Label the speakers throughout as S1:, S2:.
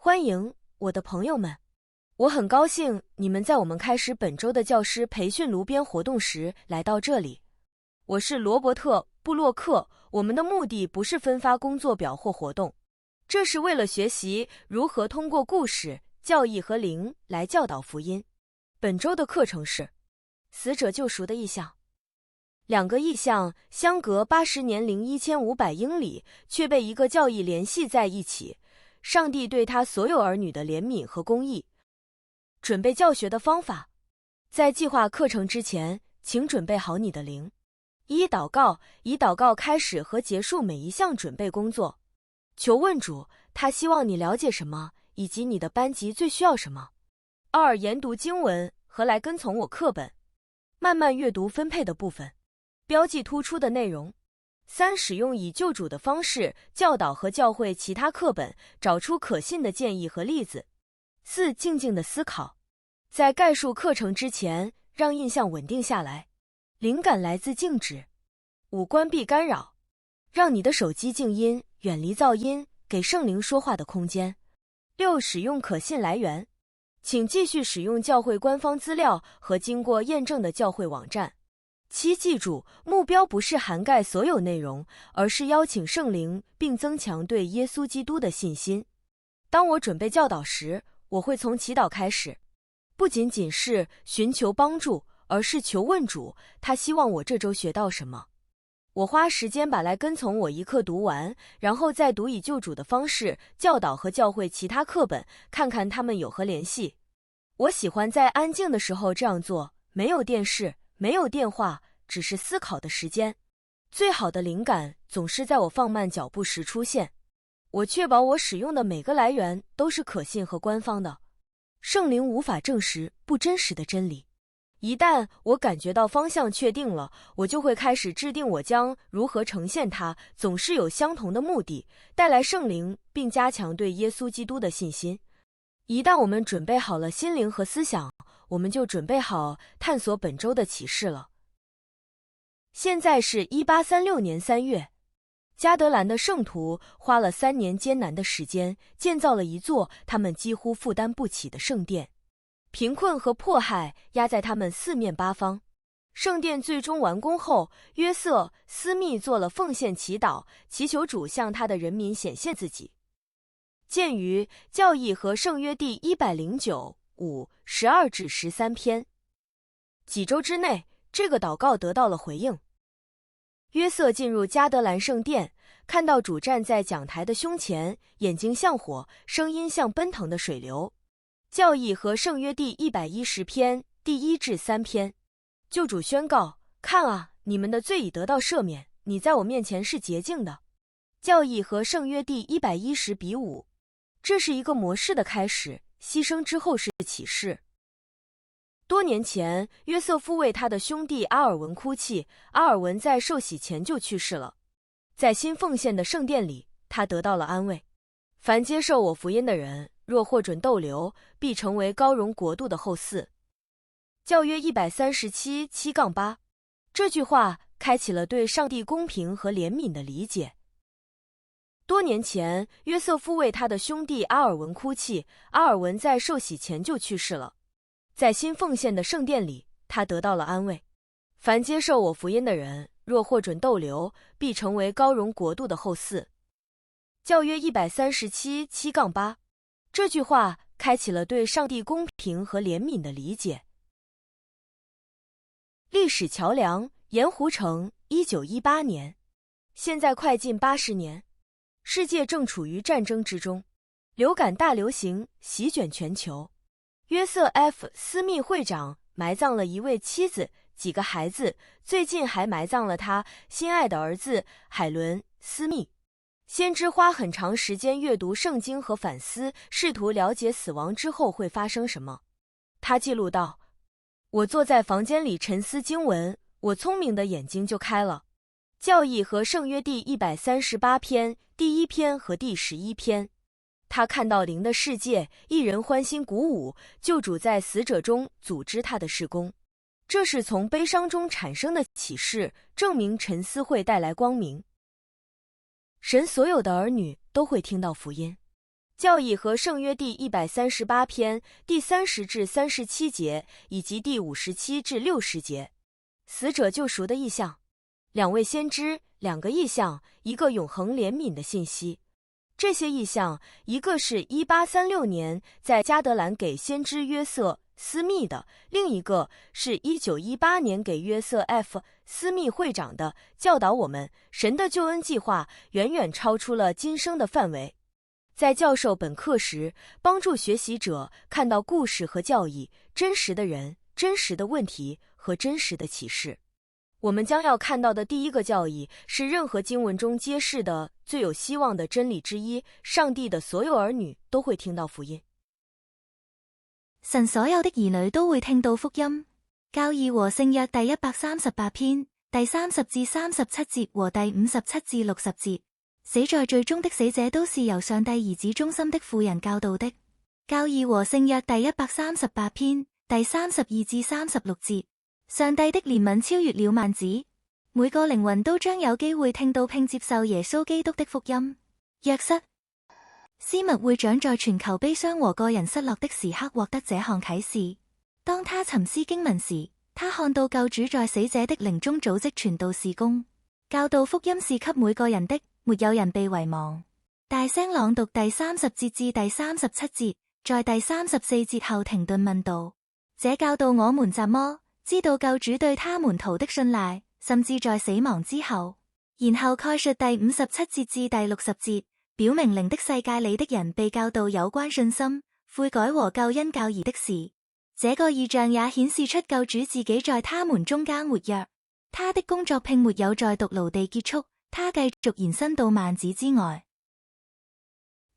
S1: 欢迎，我的朋友们！我很高兴你们在我们开始本周的教师培训炉边活动时来到这里。我是罗伯特·布洛克，我们的目的不是分发工作表或活动，这是为了学习如何通过故事、教义和灵来教导福音。本周的课程是死者救赎的意象。两个意象相隔80年零1500英里，却被一个教义联系在一起。上帝对他所有儿女的怜悯和公义。准备教学的方法。在计划课程之前，请准备好你的灵。一、祷告，以祷告开始和结束每一项准备工作。求问主，他希望你了解什么，以及你的班级最需要什么。二、研读经文和来跟从我课本，慢慢阅读分配的部分，标记突出的内容。三、使用以救主的方式教导和教会其他课本，找出可信的建议和例子。四、静静的思考，在概述课程之前，让印象稳定下来。灵感来自静止。五、关闭干扰，让你的手机静音，远离噪音，给圣灵说话的空间。六、使用可信来源，请继续使用教会官方资料和经过验证的教会网站。七、记住，目标不是涵盖所有内容，而是邀请圣灵并增强对耶稣基督的信心。当我准备教导时，我会从祈祷开始，不仅仅是寻求帮助，而是求问主，他希望我这周学到什么。我花时间把来跟从我一课读完，然后再读以救主的方式教导和教会其他课本，看看他们有何联系。我喜欢在安静的时候这样做，没有电视，没有电话，只是思考的时间。最好的灵感总是在我放慢脚步时出现。我确保我使用的每个来源都是可信和官方的。圣灵无法证实不真实的真理。一旦我感觉到方向确定了，我就会开始制定我将如何呈现它，总是有相同的目的，带来圣灵并加强对耶稣基督的信心。一旦我们准备好了心灵和思想，我们就准备好探索本周的启示了。现在是1836年3月，加德兰的圣徒花了3年艰难的时间，建造了一座他们几乎负担不起的圣殿。贫困和迫害压在他们四面八方。圣殿最终完工后，约瑟·斯密做了奉献祈祷，祈求主向他的人民显现自己。见于教义和圣约第109:5-12-13篇。几周之内，这个祷告得到了回应。约瑟进入加德兰圣殿，看到主站在讲台的胸前，眼睛像火，声音像奔腾的水流。教义和圣约第110篇第1至3篇。救主宣告：看啊，你们的罪已得到赦免，你在我面前是洁净的。教义和圣约第110:5。这是一个模式的开始，牺牲之后是启示。多年前，约瑟夫为他的兄弟阿尔文哭泣，阿尔文在受洗前就去世了。在新奉献的圣殿里，他得到了安慰。凡接受我福音的人，若获准逗留，必成为高荣国度的后嗣。教约137:7-8。这句话开启了对上帝公平和怜悯的理解。多年前，约瑟夫为他的兄弟阿尔文哭泣，阿尔文在受洗前就去世了。在新奉献的圣殿里，他得到了安慰。凡接受我福音的人，若获准逗留，必成为高荣国度的后嗣。教约137:7-8。这句话开启了对上帝公平和怜悯的理解。历史桥梁，盐湖城，1918年。现在快进80年，世界正处于战争之中，流感大流行席卷全球。约瑟 ·F· 斯密会长埋葬了一位妻子、几个孩子，最近还埋葬了他心爱的儿子海伦·斯密。先知花很长时间阅读圣经和反思，试图了解死亡之后会发生什么。他记录道：我坐在房间里沉思经文，我聪明的眼睛就开了。教义和圣约第138篇第1篇和第11篇。他看到灵的世界，一人欢欣鼓舞，救主在死者中组织他的事工。这是从悲伤中产生的启示，证明沉思会带来光明。神所有的儿女都会听到福音。教义和圣约第138篇第30至37节以及第57至60节。死者救赎的意象，2位先知，2个意象，一个永恒怜悯的信息。这些意象，一个是1836年在加德兰给先知约瑟斯密的，另一个是1918年给约瑟 F. 斯密会长的，教导我们神的救恩计划远远超出了今生的范围。在教授本课时，帮助学习者看到故事和教义、真实的人、真实的问题和真实的启示。我们将要看到的第一个教义是任何經文中揭示的最有希望的真理之一：上帝的所有兒女都會聽到福音。
S2: 神所有的兒女都會聽到福音。教義和聖約第138篇第30至37節和第57至60節。死在罪中的死者都是由上帝兒子忠心的婦人教導的。教義和聖約第138篇第32至36節。上帝的憐憫超越了萬子，每個靈魂都將有機會聽到並接受耶穌基督的福音。約瑟斯密會長在全球悲傷和個人失落的時刻獲得這項啟示。當他沉思經文時，他看到救主在死者的靈中組織傳道事工，教導福音是給每個人的，沒有人被遺忘。大聲朗讀第30節至第37節，在第34節後停頓問道：這教導我們怎麼知道救主對他門徒的信賴，甚至在死亡之後。然後概述第57節至第60節，表明靈的世界裏的人被教導有關信心、悔改和救恩教義的事。這個異象也顯示出救主自己在他們中間活躍，他的工作並沒有在髑髏地結束，他繼續延伸到萬子之外。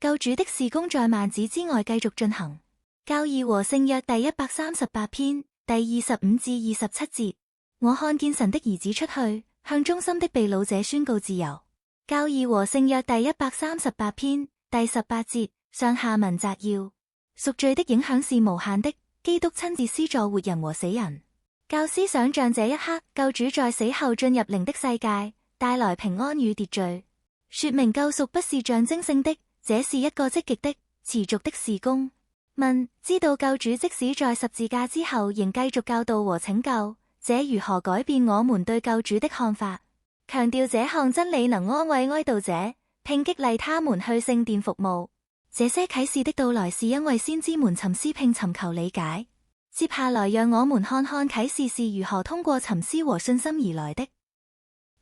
S2: 救主的事工在萬子之外繼續進行。教義和聖約第138篇第25至27節，我看見神的兒子出去，向忠心的被擄者宣告自由。教義和聖約第138篇第18節，上下文摘要。贖罪的影響是無限的，基督親自施助活人和死人。教師想象這一刻，救主在死後進入靈的世界，帶來平安與秩序，說明救贖不是象徵性的，這是一個積極的、持續的事工。問：知道救主即使在十字架之後仍繼續教導和拯救，這如何改變我們對救主的看法？強調這項真理能安慰哀悼者，並激勵他們去聖殿服務。這些啟示的到來是因為先知們沉思並尋求理解。接下來讓我們看看啟示是如何通過沉思和信心而來的。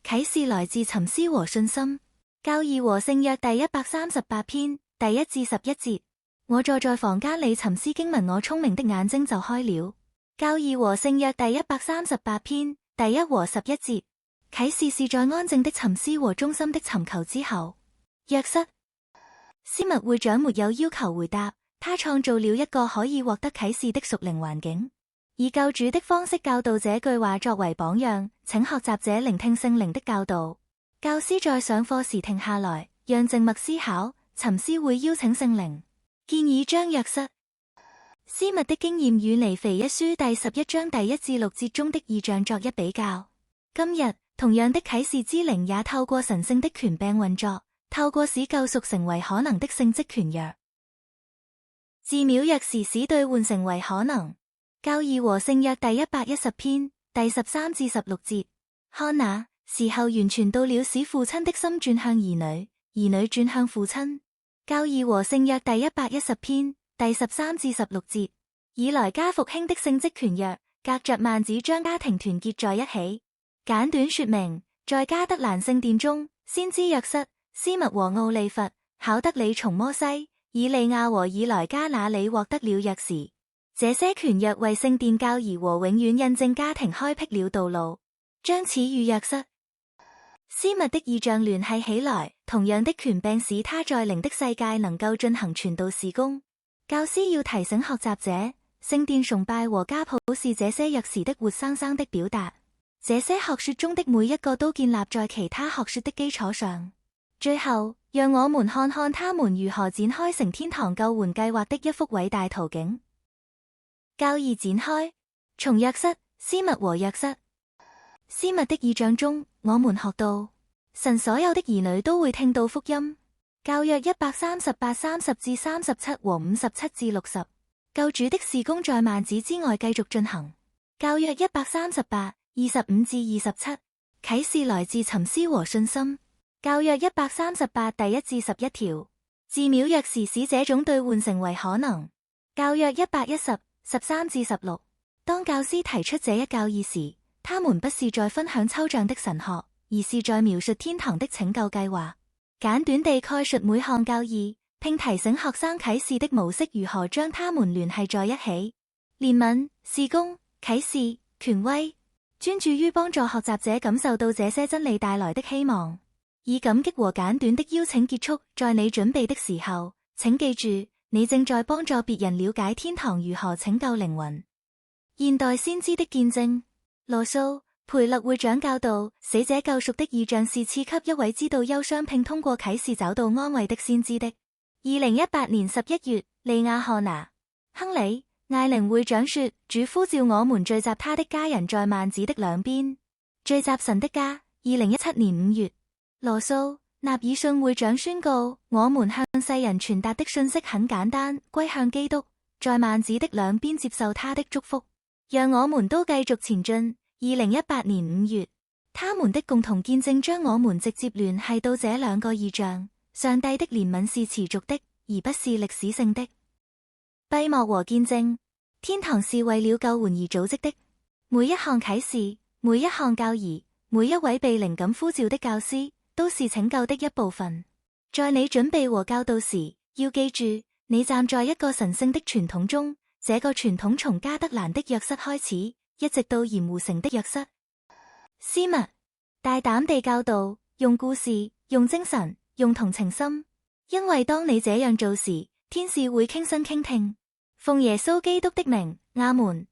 S2: 啟示來自沉思和信心。教義和聖約第138篇第1至11節。我坐在房間裏沉思經文，我聰明的眼睛就開了。教義和聖約第138篇第1和11節。啟示是在安靜的沉思和忠心的尋求之後。約瑟斯密會長沒有要求回答，他創造了一個可以獲得啟示的屬靈環境，以救主的方式教導這句話作為榜樣，請學習者聆聽聖靈的教導。教師在上課時停下來，讓靜默思考，沉思會邀請聖靈。建議將約瑟斯密的經驗與尼腓一書第11章第1至6節中的異象作一比較。今日同樣的啟示之靈也透過神聖的權柄運作，透過使救贖成為可能的聖職權約。自渺約時使兌換成為可能。教義和聖約第110篇第13至16節。看哪，時候完全到了，使父親的心轉向兒女，兒女轉向父親。教義和聖約第110篇第13至16節。以來加復興的聖職權約，隔着幔子將家庭團結在一起。簡短說明，在加德蘭聖殿中，先知約瑟、斯密和奧利弗、考德里從摩西、以利亞和以萊加那裡獲得了鑰匙。這些權約為聖殿教義和永遠印證家庭開闢了道路。將此與約瑟、斯密的異象聯繫起來，同樣的權柄使他在靈的世界能夠進行傳道事工。教師要提醒學習者，聖殿崇拜和家譜是這些鑰匙的活生生的表達。這些學說中的每一個都建立在其他學說的基礎上。最後，讓我們看看他們如何展開成天堂救援計劃的一幅偉大圖景。教義展開，從約瑟、斯密和約瑟斯密的異象中，我們學到神所有的兒女都會聽到福音。教約138:30至37和57至60。救主的事工在幔子之外繼續進行。教約138:25至27。啟示來自沉思和信心。教約138第1至11條。自廟約時使這種兌換成為可能。教約110:13至16。當教師提出這一教義時，他們不是在分享抽象的神學，而是在描述天堂的拯救計劃。簡短地概述每項教義，並提醒學生啟示的模式如何將它們聯繫在一起。憐憫、事工、啟示、權威，專注於幫助學習者感受到這些真理帶來的希望。以感激和簡短的邀請結束。在你準備的時候，請記住，你正在幫助別人了解天堂如何拯救靈魂。現代先知的見證。羅素·培勒會長教導，死者救贖的異象是賜給一位知道憂傷並通過啟示找到安慰的先知的。2018年11月，利亞·漢娜·亨利·艾靈會長說，主呼召我們聚集他的家人在幔子的兩邊，聚集神的家。2017年5月，羅素·納爾遜會長宣告，我們向世人傳達的訊息很簡單，歸向基督，在幔子的兩邊接受他的祝福。讓我們都繼續前進。2018年5月，他們的共同見證將我們直接聯繫到這兩個異象。上帝的憐憫是持續的，而不是歷史性的。閉幕和見證。天堂是為了救援而組織的。每一項啟示，每一項教義，每一位被靈感呼召的教師，都是拯救的一部分。在你準備和教導時，要記住，你站在一個神聖的傳統中。這個傳統從加德蘭的約瑟開始，一直到鹽湖城的約瑟。斯密，大膽地教導，用故事，用精神，用同情心，因為當你這樣做時，天使會傾身傾聽。奉耶穌基督的名，阿門。